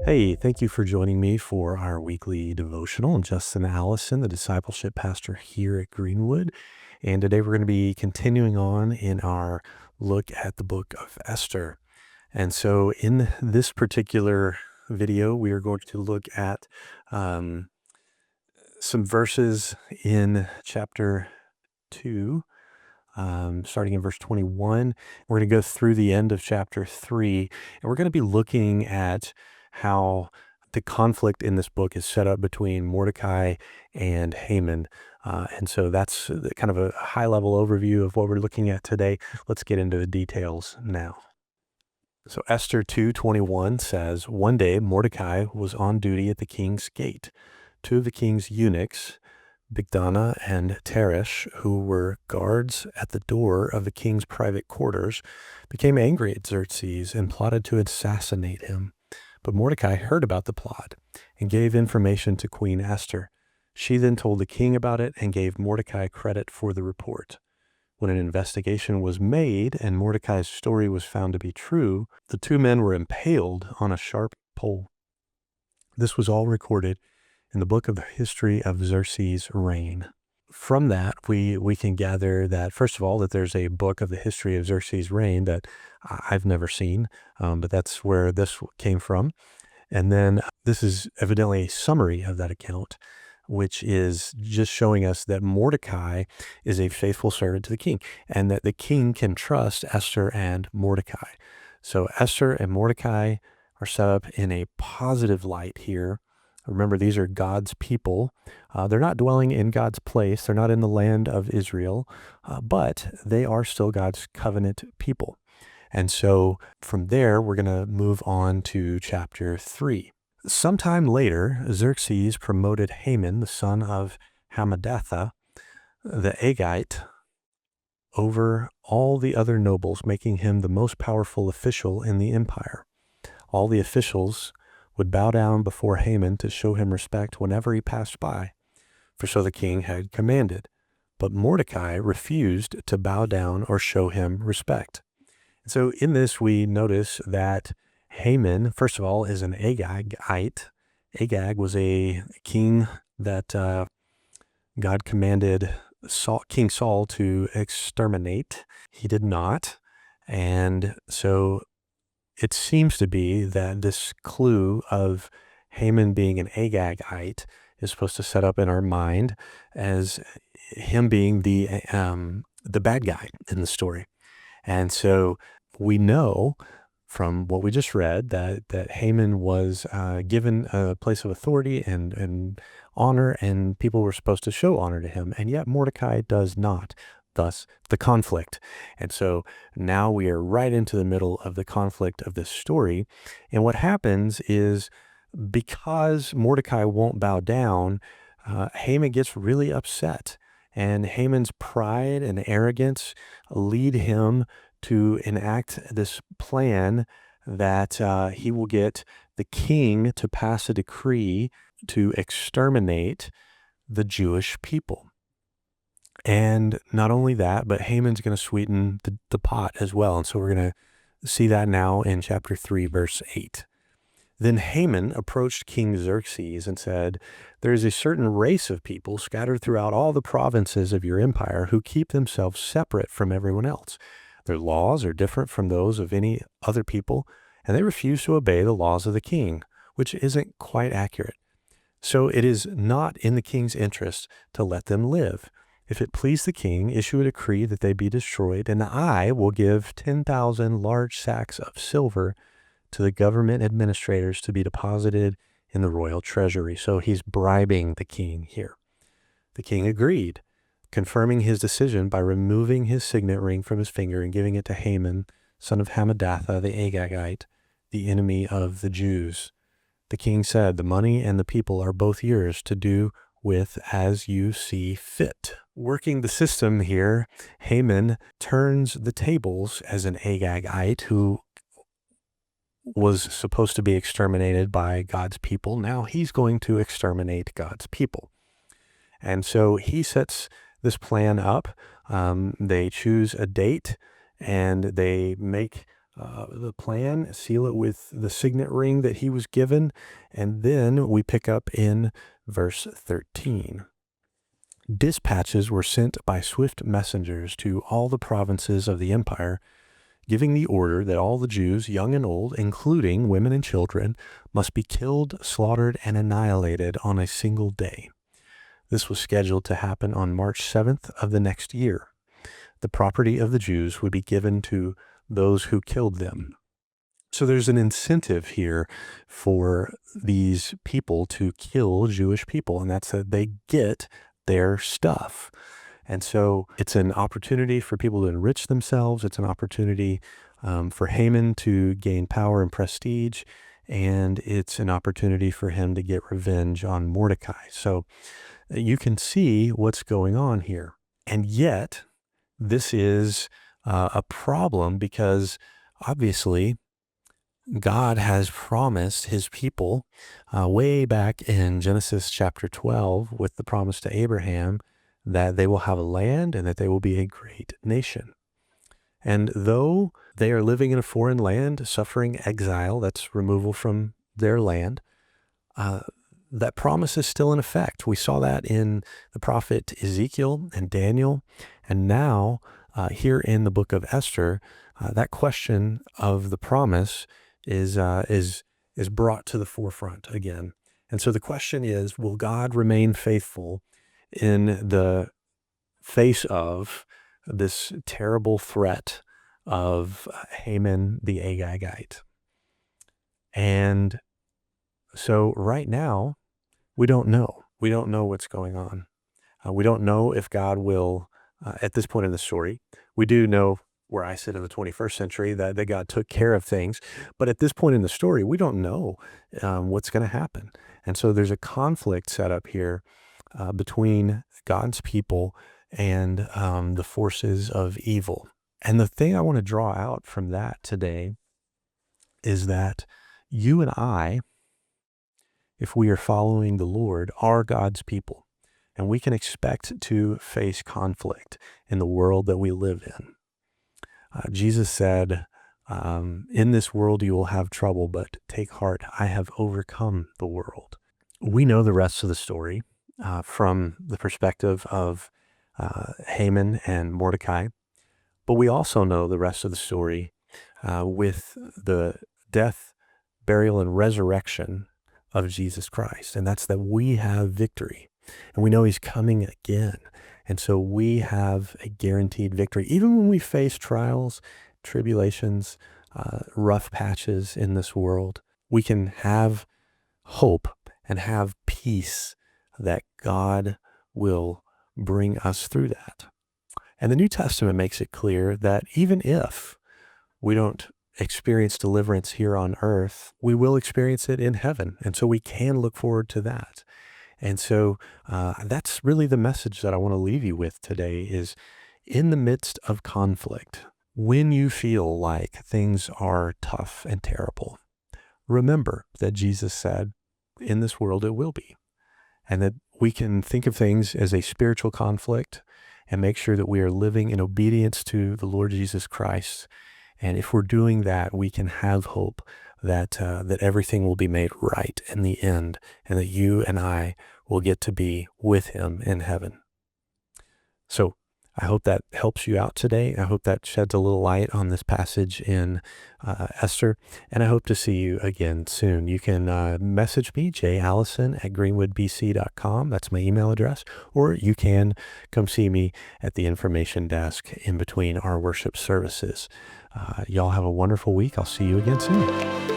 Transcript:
Hey, thank you for joining me for our weekly devotional. I'm Justin Allison, the discipleship pastor here at Greenwood. And today we're going to be continuing on in our look at the book of Esther. And so in this particular video, we are going to look at um, some verses in chapter 2, starting in verse 21. We're going to go through the end of chapter 3, and we're going to be looking at how the conflict in this book is set up between Mordecai and Haman. And so that's kind of a high-level overview of what we're looking at today. Let's get into the details now. So Esther 2:21 says, "One day Mordecai was on duty at the king's gate. Two of the king's eunuchs, Bigdana and Teresh, who were guards at the door of the king's private quarters, became angry at Xerxes and plotted to assassinate him. But Mordecai heard about the plot and gave information to Queen Esther. She then told the king about it and gave Mordecai credit for the report. When an investigation was made and Mordecai's story was found to be true, the two men were impaled on a sharp pole. This was all recorded in the book of the history of Xerxes' reign." From that, we can gather that, first of all, that there's a book of the history of Xerxes' reign that I've never seen, but that's where this came from. And then this is evidently a summary of that account, which is just showing us that Mordecai is a faithful servant to the king, and that the king can trust Esther and Mordecai. So Esther and Mordecai are set up in a positive light here. Remember, these are God's people. They're not dwelling in God's place. They're not in the land of Israel, but they are still God's covenant people. And so from there, we're going to move on to chapter 3. Sometime later, Xerxes promoted Haman, the son of Hammedatha, the Agagite, over all the other nobles, making him the most powerful official in the empire. All the officials would bow down before Haman to show him respect whenever he passed by, for so the king had commanded. But Mordecai refused to bow down or show him respect. So in this, we notice that Haman, first of all, is an Agagite. Agag was a king that God commanded King Saul to exterminate. He did not. And so it seems to be that this clue of Haman being an Agagite is supposed to set up in our mind as him being the bad guy in the story. And so we know from what we just read that Haman was given a place of authority and honor, and people were supposed to show honor to him, and yet Mordecai does not. Thus, the conflict. And so now we are right into the middle of the conflict of this story. And what happens is, because Mordecai won't bow down, Haman gets really upset. And Haman's pride and arrogance lead him to enact this plan that he will get the king to pass a decree to exterminate the Jewish people. And not only that, but Haman's going to sweeten the pot as well. And so we're going to see that now in chapter 3, verse 8. "Then Haman approached King Xerxes and said, 'There is a certain race of people scattered throughout all the provinces of your empire who keep themselves separate from everyone else. Their laws are different from those of any other people, and they refuse to obey the laws of the king,' which isn't quite accurate. So it is not in the king's interest to let them live. If it please the king, issue a decree that they be destroyed, and I will give 10,000 large sacks of silver to the government administrators to be deposited in the royal treasury." So he's bribing the king here. The king agreed, confirming his decision by removing his signet ring from his finger and giving it to Haman, son of Hammedatha, the Agagite, the enemy of the Jews. The king said, "The money and the people are both yours to do with as you see fit." Working the system here, Haman turns the tables as an Agagite who was supposed to be exterminated by God's people. Now he's going to exterminate God's people. And so he sets this plan up. They choose a date, and they make the plan, seal it with the signet ring that he was given. And then we pick up in verse 13. Dispatches were sent by swift messengers to all the provinces of the empire, giving the order that all the Jews, young and old, including women and children, must be killed, slaughtered, and annihilated on a single day. This was scheduled to happen on March 7th of the next year. The property of the Jews would be given to those who killed them. So there's an incentive here for these people to kill Jewish people, and that's that they get their stuff. And so it's an opportunity for people to enrich themselves. It's an opportunity for Haman to gain power and prestige, and it's an opportunity for him to get revenge on Mordecai. So you can see what's going on here. And yet, this is a problem because obviously God has promised his people way back in Genesis chapter 12 with the promise to Abraham that they will have a land and that they will be a great nation. And though they are living in a foreign land, suffering exile, that's removal from their land, that promise is still in effect. We saw that in the prophet Ezekiel and Daniel, and now here in the book of Esther, that question of the promise is brought to the forefront again. And so the question is, will God remain faithful in the face of this terrible threat of Haman the Agagite? And so right now, we don't know. We don't know what's going on. We don't know if God will, at this point in the story, we do know where I sit in the 21st century that God took care of things. But at this point in the story, we don't know what's going to happen. And so there's a conflict set up here between God's people and the forces of evil. And the thing I want to draw out from that today is that you and I, if we are following the Lord, are God's people. And we can expect to face conflict in the world that we live in. Jesus said, in this world you will have trouble, but take heart, I have overcome the world. We know the rest of the story from the perspective of Haman and Mordecai, but we also know the rest of the story with the death, burial, and resurrection of Jesus Christ. And that's that we have victory. And we know he's coming again. And so we have a guaranteed victory. Even when we face trials, tribulations, rough patches in this world, we can have hope and have peace that God will bring us through that. And the New Testament makes it clear that even if we don't experience deliverance here on earth, we will experience it in heaven. And so we can look forward to that. And so that's really the message that I want to leave you with today is in the midst of conflict, when you feel like things are tough and terrible, remember that Jesus said, in this world it will be. And that we can think of things as a spiritual conflict and make sure that we are living in obedience to the Lord Jesus Christ. And if we're doing that, we can have hope that everything will be made right in the end, and that you and I will get to be with him in heaven. So I hope that helps you out today. I hope that sheds a little light on this passage in Esther, and I hope to see you again soon. You can message me, jallison@greenwoodbc.com. That's my email address, or you can come see me at the information desk in between our worship services. Y'all have a wonderful week. I'll see you again soon.